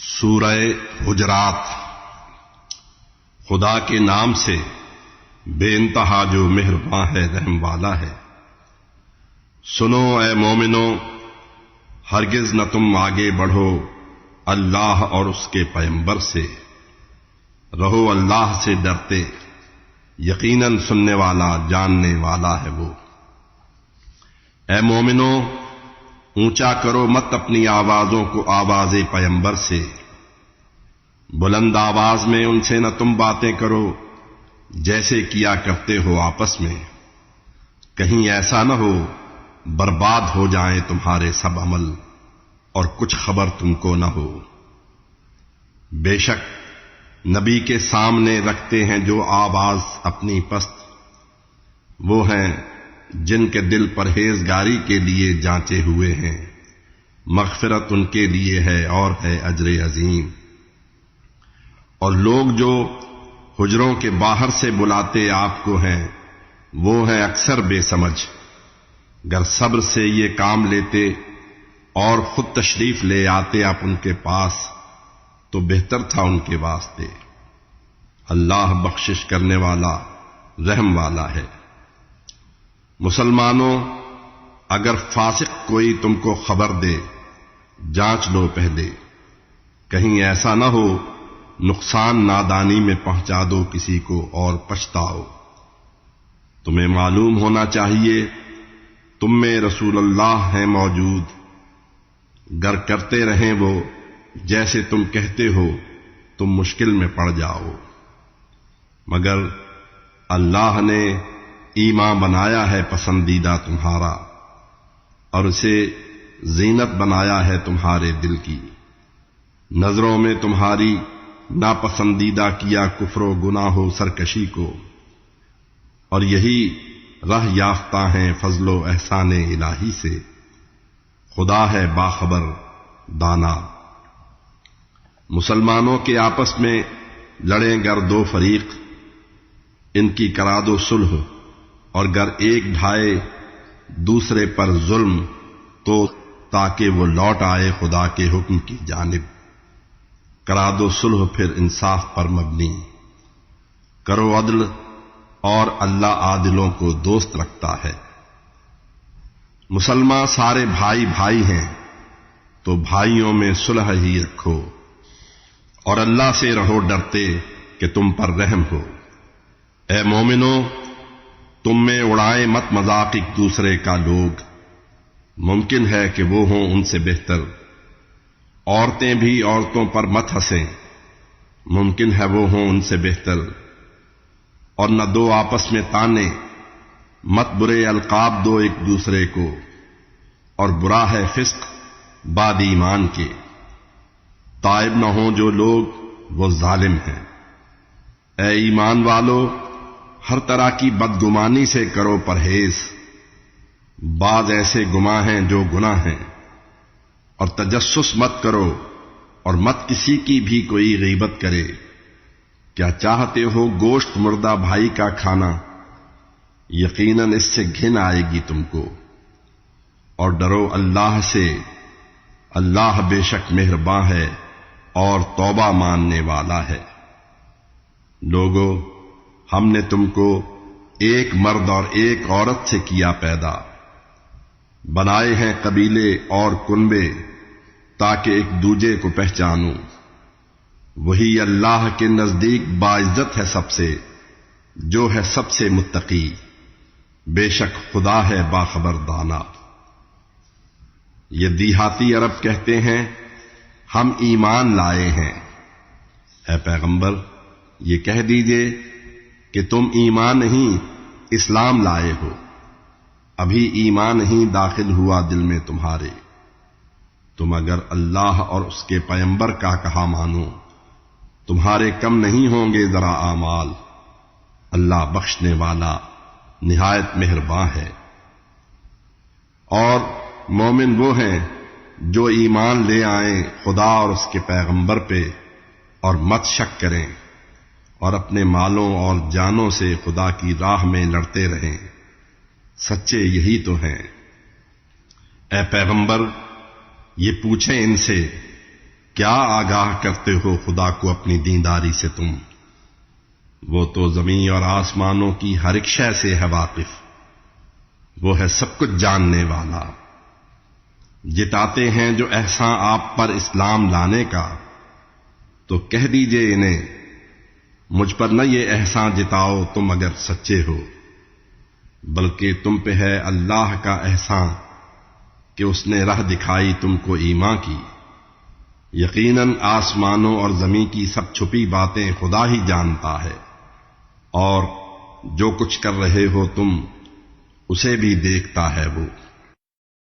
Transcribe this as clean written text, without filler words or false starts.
سورہ حجرات۔ خدا کے نام سے بے انتہا جو مہرباں ہے، رحم والا ہے۔ سنو اے مومنو، ہرگز نہ تم آگے بڑھو اللہ اور اس کے پیغمبر سے، رہو اللہ سے ڈرتے، یقیناً سننے والا جاننے والا ہے وہ۔ اے مومنو، اونچا کرو مت اپنی آوازوں کو آواز پیغمبر سے، بلند آواز میں ان سے نہ تم باتیں کرو جیسے کیا کرتے ہو آپس میں، کہیں ایسا نہ ہو برباد ہو جائیں تمہارے سب عمل اور کچھ خبر تم کو نہ ہو۔ بے شک نبی کے سامنے رکھتے ہیں جو آواز اپنی پست، وہ ہیں جن کے دل پرہیزگاری کے لیے جانچے ہوئے ہیں، مغفرت ان کے لیے ہے اور ہے اجر عظیم۔ اور لوگ جو حجروں کے باہر سے بلاتے آپ کو ہیں، وہ ہیں اکثر بے سمجھ۔ گر صبر سے یہ کام لیتے اور خود تشریف لے آتے آپ ان کے پاس تو بہتر تھا ان کے واسطے۔ اللہ بخشش کرنے والا رحم والا ہے۔ مسلمانوں، اگر فاسق کوئی تم کو خبر دے، جانچ لو پہلے، کہیں ایسا نہ ہو نقصان نادانی میں پہنچا دو کسی کو اور پچھتاؤ۔ تمہیں معلوم ہونا چاہیے تم میں رسول اللہ ہیں موجود، گر کرتے رہیں وہ جیسے تم کہتے ہو تم مشکل میں پڑ جاؤ۔ مگر اللہ نے ایمان بنایا ہے پسندیدہ تمہارا، اور اسے زینت بنایا ہے تمہارے دل کی، نظروں میں تمہاری ناپسندیدہ کیا کفر و گناہ و سرکشی کو، اور یہی راہ یافتہ ہیں فضل و احسان الہی سے۔ خدا ہے باخبر دانا۔ مسلمانوں کے آپس میں لڑیں گر دو فریق، ان کی کرا دو صلح، اور گر ایک ڈھائے دوسرے پر ظلم تو تاکہ وہ لوٹ آئے خدا کے حکم کی جانب۔ کرا دو صلح پھر انصاف پر مبنی، کرو عدل اور اللہ عادلوں کو دوست رکھتا ہے۔ مسلمان سارے بھائی بھائی ہیں تو بھائیوں میں صلح ہی رکھو، اور اللہ سے رہو ڈرتے کہ تم پر رحم ہو۔ اے مومنو، تم میں اڑائیں مت مذاق ایک دوسرے کا لوگ، ممکن ہے کہ وہ ہوں ان سے بہتر۔ عورتیں بھی عورتوں پر مت ہنسیں، ممکن ہے وہ ہوں ان سے بہتر۔ اور نہ دو آپس میں تانے، مت برے القاب دو ایک دوسرے کو، اور برا ہے فسق بعد ایمان کے۔ تائب نہ ہوں جو لوگ وہ ظالم ہیں۔ اے ایمان والو، ہر طرح کی بدگمانی سے کرو پرہیز، بعض ایسے گماں ہیں جو گناہ ہیں۔ اور تجسس مت کرو، اور مت کسی کی بھی کوئی غیبت کرے۔ کیا چاہتے ہو گوشت مردہ بھائی کا کھانا؟ یقیناً اس سے گھن آئے گی تم کو۔ اور ڈرو اللہ سے، اللہ بے شک مہرباں ہے اور توبہ ماننے والا ہے۔ لوگو، ہم نے تم کو ایک مرد اور ایک عورت سے کیا پیدا، بنائے ہیں قبیلے اور کنبے تاکہ ایک دوجے کو پہچانو۔ وہی اللہ کے نزدیک باعزت ہے سب سے، جو ہے سب سے متقی۔ بے شک خدا ہے باخبر دانا۔ یہ دیہاتی عرب کہتے ہیں ہم ایمان لائے ہیں۔ اے پیغمبر، یہ کہہ دیجئے کہ تم ایمان نہیں اسلام لائے ہو، ابھی ایمان نہیں داخل ہوا دل میں تمہارے۔ تم اگر اللہ اور اس کے پیغمبر کا کہا مانو، تمہارے کم نہیں ہوں گے ذرا اعمال۔ اللہ بخشنے والا نہایت مہرباں ہے۔ اور مومن وہ ہیں جو ایمان لے آئیں خدا اور اس کے پیغمبر پہ، اور مت شک کریں، اور اپنے مالوں اور جانوں سے خدا کی راہ میں لڑتے رہیں، سچے یہی تو ہیں۔ اے پیغمبر، یہ پوچھیں ان سے کیا آگاہ کرتے ہو خدا کو اپنی دینداری سے تم؟ وہ تو زمین اور آسمانوں کی ہر ایک شے سے ہے واقف، وہ ہے سب کچھ جاننے والا۔ جتاتے ہیں جو احسان آپ پر اسلام لانے کا، تو کہہ دیجئے انہیں مجھ پر نہ یہ احسان جتاؤ تم اگر سچے ہو، بلکہ تم پہ ہے اللہ کا احسان کہ اس نے راہ دکھائی تم کو ایمان کی۔ یقیناً آسمانوں اور زمین کی سب چھپی باتیں خدا ہی جانتا ہے، اور جو کچھ کر رہے ہو تم اسے بھی دیکھتا ہے وہ۔